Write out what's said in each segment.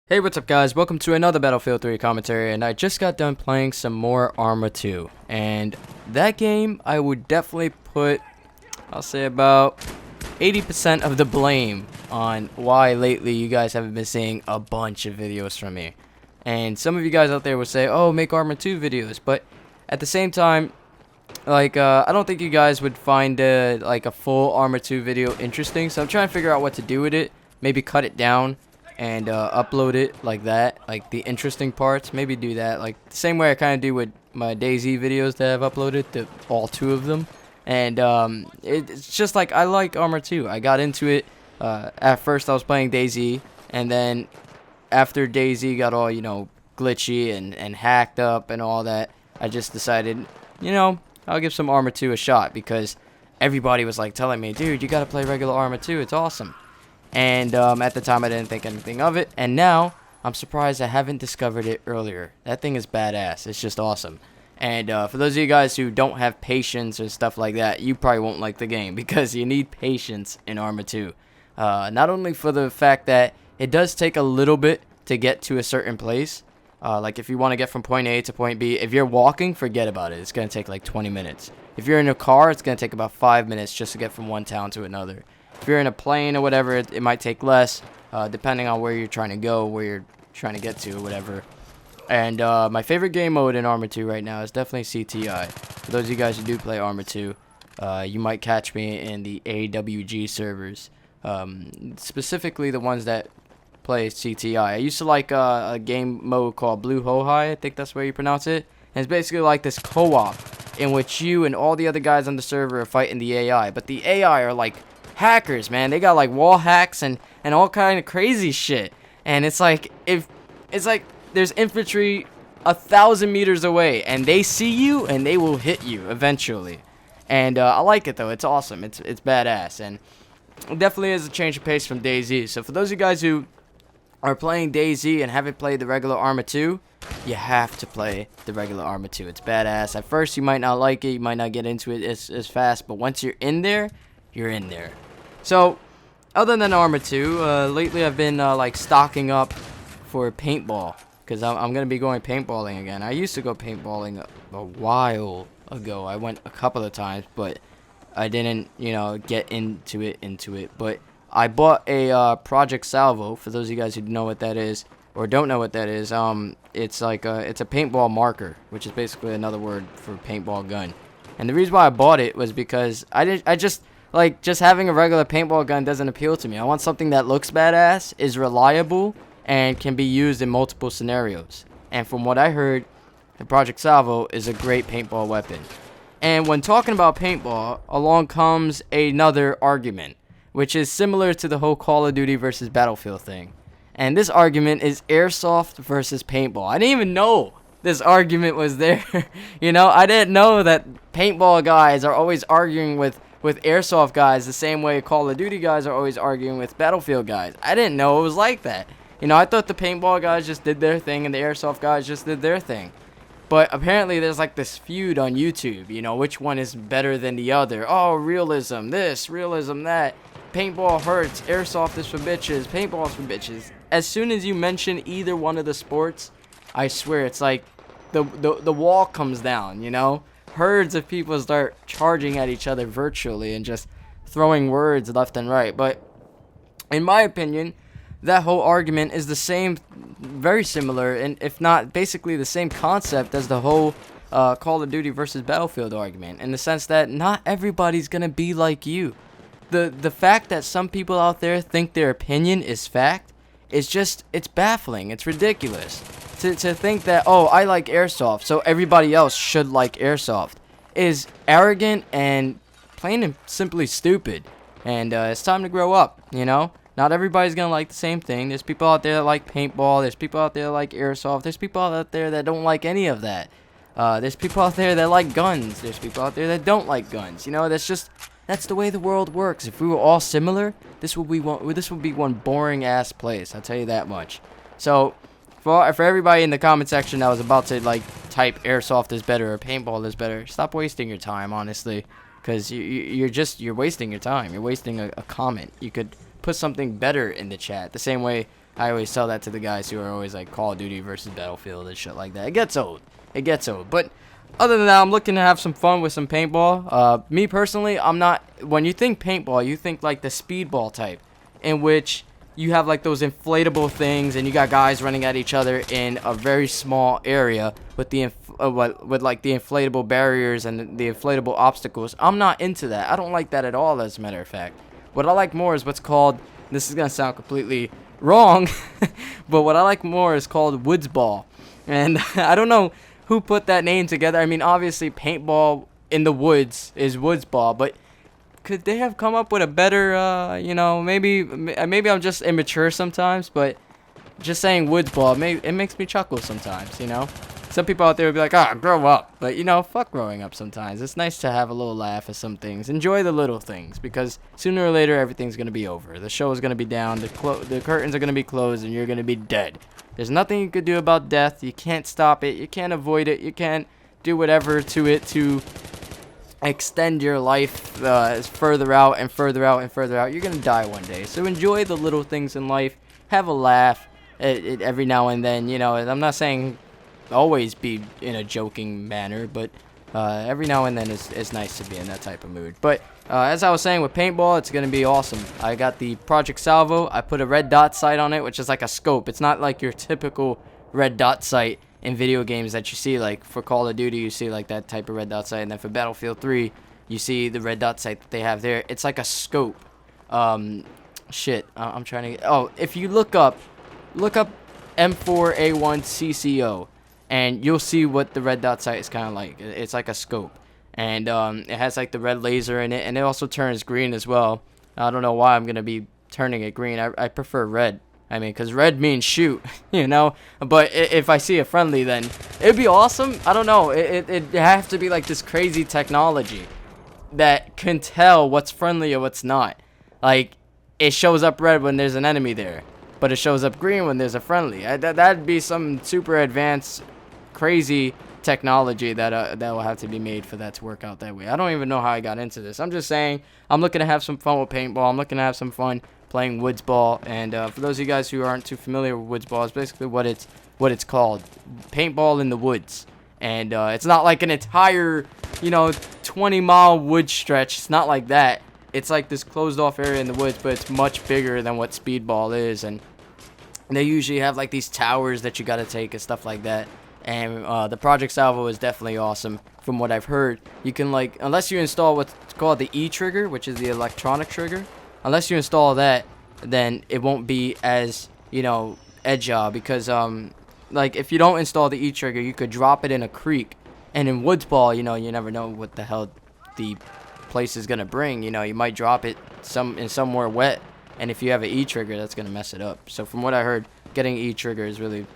Hey, what's up guys? Welcome to another Battlefield 3 commentary, and I just got done playing some more Arma 2. And that game, I would definitely put, I'll say about 80% of the blame on why lately you guys haven't been seeing a bunch of videos from me. And some of you guys out there would say, oh, make Arma 2 videos, but at the same time, I don't think you guys would find like a full Arma 2 video interesting, so I'm trying to figure out what to do with it. Maybe cut it down and upload it like that, like the interesting parts. Maybe do that like the same way I kind of do with my DayZ videos that I've uploaded, to all two of them. And it's just like, I like Arma 2. I got into it. At first I was playing DayZ, and then after DayZ got all, glitchy and hacked up and all that, I just decided, I'll give some Arma 2 a shot, because everybody was like telling me, dude, you gotta play regular Arma 2, it's awesome. And at the time I didn't think anything of it, and now I'm surprised I haven't discovered it earlier. That thing is badass. It's just awesome. And for those of you guys who don't have patience or stuff like that, you probably won't like the game, because you need patience in Arma 2. Not only for the fact that it does take a little bit to get to a certain place. Like if you want to get from point A to point B, if you're walking, forget about it. It's going to take like 20 minutes. If you're in a car, it's going to take about 5 minutes just to get from one town to another. If you're in a plane or whatever, it might take less, depending on where you're trying to go, where you're trying to get to, or whatever. And my favorite game mode in Arma 2 right now is definitely CTI. For those of you guys who do play Arma 2, you might catch me in the AWG servers, specifically the ones that play CTI. I used to like a game mode called Blue Hohai, I think that's where you pronounce it. And it's basically like this co-op in which you and all the other guys on the server are fighting the AI. But the AI are like hackers, man. They got like wall hacks and all kind of crazy shit. And it's like, there's infantry 1,000 meters away, and they see you and they will hit you eventually. And I like it though. It's awesome. It's badass, and it definitely is a change of pace from DayZ. So for those of you guys who are playing DayZ and haven't played the regular Arma 2, you have to play the regular Arma 2. It's badass. At first you might not like it, you might not get into it as fast, but once you're in there, you're in there. So, other than Arma 2, lately I've been like stocking up for paintball, because I'm going to be going paintballing again. I used to go paintballing a while ago. I went a couple of times, but I didn't, get into it. But I bought a Project Salvo. For those of you guys who know what that is, or don't know what that is, it's like it's a paintball marker, which is basically another word for paintball gun. And the reason why I bought it was because just having a regular paintball gun doesn't appeal to me. I want something that looks badass, is reliable, and can be used in multiple scenarios. And from what I heard, the Project Salvo is a great paintball weapon. And when talking about paintball, along comes another argument, which is similar to the whole Call of Duty versus Battlefield thing. And this argument is airsoft versus paintball. I didn't even know this argument was there. I didn't know that paintball guys are always arguing with airsoft guys the same way Call of Duty guys are always arguing with Battlefield guys. I didn't know it was like that. I thought the paintball guys just did their thing and the airsoft guys just did their thing. But apparently there's like this feud on YouTube, which one is better than the other. Oh, realism this, realism that. Paintball hurts, airsoft is for bitches, paintball is for bitches. As soon as you mention either one of the sports, I swear it's like the wall comes down, Herds of people start charging at each other virtually and just throwing words left and right. But in my opinion, that whole argument is the same, very similar, and if not basically the same concept as the whole Call of Duty versus Battlefield argument, in the sense that not everybody's gonna be like you. The fact that some people out there think their opinion is fact is just, it's baffling. It's ridiculous. To think that, oh, I like airsoft, so everybody else should like airsoft, is arrogant and plain and simply stupid. And it's time to grow up, Not everybody's gonna like the same thing. There's people out there that like paintball. There's people out there that like airsoft. There's people out there that don't like any of that. There's people out there that like guns. There's people out there that don't like guns. That's the way the world works. If we were all similar, this would be one boring ass place. I'll tell you that much. So, for everybody in the comment section that was about to type airsoft is better or paintball is better, stop wasting your time, honestly, because you're wasting your time. You're wasting a comment. You could put something better in the chat. The same way I always tell that to the guys who are always like Call of Duty versus Battlefield and shit like that. It gets old. It gets old. But other than that, I'm looking to have some fun with some paintball. Me personally, I'm not. When you think paintball, you think like the speedball type, in which you have like those inflatable things, and you got guys running at each other in a very small area with the with like the inflatable barriers and the inflatable obstacles. I'm not into that. I don't like that at all, as a matter of fact. What I like more is what's called, this is gonna sound completely wrong, but what I like more is called woods ball. And I don't know who put that name together. I mean, obviously paintball in the woods is woods ball, but could they have come up with a better, you know, maybe I'm just immature sometimes, but just saying woods ball, it makes me chuckle sometimes, you know. Some people out there would be like, ah, grow up. But, you know, fuck growing up sometimes. It's nice to have a little laugh at some things. Enjoy the little things, because sooner or later, everything's going to be over. The show is going to be down, the curtains are going to be closed, and you're going to be dead. There's nothing you could do about death. You can't stop it. You can't avoid it. You can't do whatever to it to extend your life further out and further out and further out. You're going to die one day. So enjoy the little things in life. Have a laugh every now and then. You know, I'm not saying always be in a joking manner, but every now and then it's nice to be in that type of mood. But as I was saying, with paintball, it's going to be awesome. I got the Project Salvo. I put a red dot sight on it, which is like a scope. It's not like your typical red dot sight in video games that you see. Like for Call of Duty, you see like that type of red dot sight, and then for Battlefield 3, you see the red dot sight that they have there. It's like a scope. I'm trying to. Oh, if you look up M4A1 CCO, and you'll see what the red dot sight is kind of like. It's like a scope, and it has like the red laser in it, and it also turns green as well. I don't know why I'm gonna be turning it green. I prefer red. I mean, because red means shoot, you know. But if I see a friendly, then it'd be awesome. I don't know. It has to be like this crazy technology that can tell what's friendly or what's not. Like, it shows up red when there's an enemy there, but it shows up green when there's a friendly. That'd be some super advanced, crazy technology that will have to be made for that to work out that way. I don't even know how I got into this. I'm just saying, I'm looking to have some fun with paintball. I'm looking to have some fun playing woods ball. And for those of you guys who aren't too familiar with woods ball, it's basically what it's called, paintball in the woods. And it's not like an entire, you know, 20-mile wood stretch. It's not like that. It's like this closed off area in the woods, but it's much bigger than what speedball is. And they usually have like these towers that you got to take and stuff like that. And the Project Salvo is definitely awesome from what I've heard. You can, like, unless you install what's called the E trigger, which is the electronic trigger, unless you install that, then it won't be as, you know, edgy, because like if you don't install the E trigger, you could drop it in a creek, and in woods ball, you know, you never know what the hell the place is gonna bring. You know, you might drop it in somewhere wet, and if you have an E trigger, that's gonna mess it up. So from what I heard, getting E trigger is really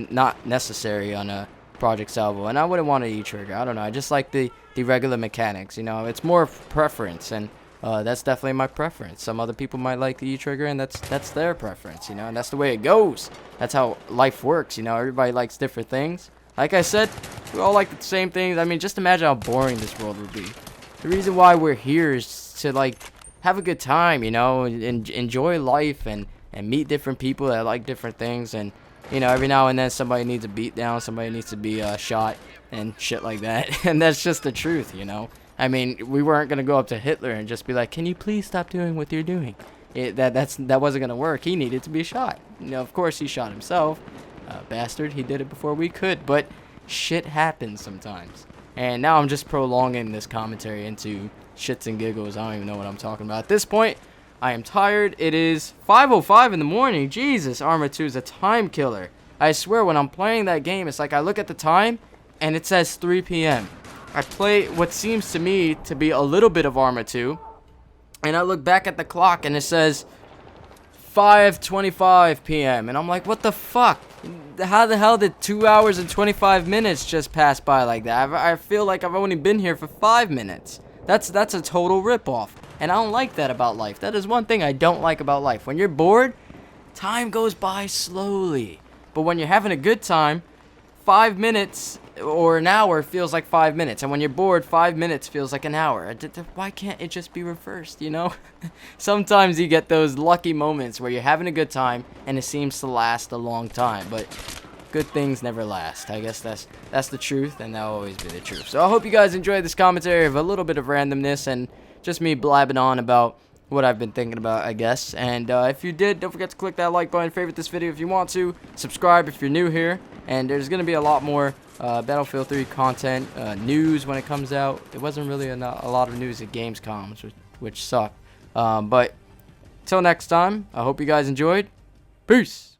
not necessary on a Project Salvo, and I wouldn't want an E trigger. I don't know. I just like the regular mechanics. You know, it's more preference, and that's definitely my preference. Some other people might like the E trigger, and that's their preference. You know, and that's the way it goes. That's how life works. You know, everybody likes different things. Like I said, we all like the same things. I mean, just imagine how boring this world would be. The reason why we're here is to, like, have a good time, you know, and enjoy life and meet different people that like different things. And, you know, every now and then somebody needs a beat down, somebody needs to be shot and shit like that. And that's just the truth, you know. I mean, we weren't going to go up to Hitler and just be like, can you please stop doing what you're doing? That wasn't going to work. He needed to be shot. You know, of course he shot himself. Bastard, he did it before we could. But shit happens sometimes. And now I'm just prolonging this commentary into shits and giggles. I don't even know what I'm talking about. At this point, I am tired. It is 5:05 in the morning. Jesus, Arma 2 is a time killer. I swear, when I'm playing that game, it's like I look at the time, and it says 3 p.m. I play what seems to me to be a little bit of Arma 2, and I look back at the clock, and it says 5:25 p.m. And I'm like, what the fuck? How the hell did 2 hours and 25 minutes just pass by like that? I feel like I've only been here for 5 minutes. That's a total ripoff. And I don't like that about life. That is one thing I don't like about life. When you're bored, time goes by slowly. But when you're having a good time, 5 minutes or an hour feels like 5 minutes, and when you're bored, 5 minutes feels like an hour. Why can't it just be reversed, you know? Sometimes you get those lucky moments where you're having a good time and it seems to last a long time, but good things never last. I guess that's the truth, and that'll always be the truth. So I hope you guys enjoyed this commentary of a little bit of randomness and just me blabbing on about what I've been thinking about, I guess. And if you did, don't forget to click that like button, favorite this video if you want to, subscribe if you're new here, and there's going to be a lot more Battlefield 3 content, news when it comes out. There wasn't really a lot of news at Gamescom, which sucked. But till next time, I hope you guys enjoyed. Peace!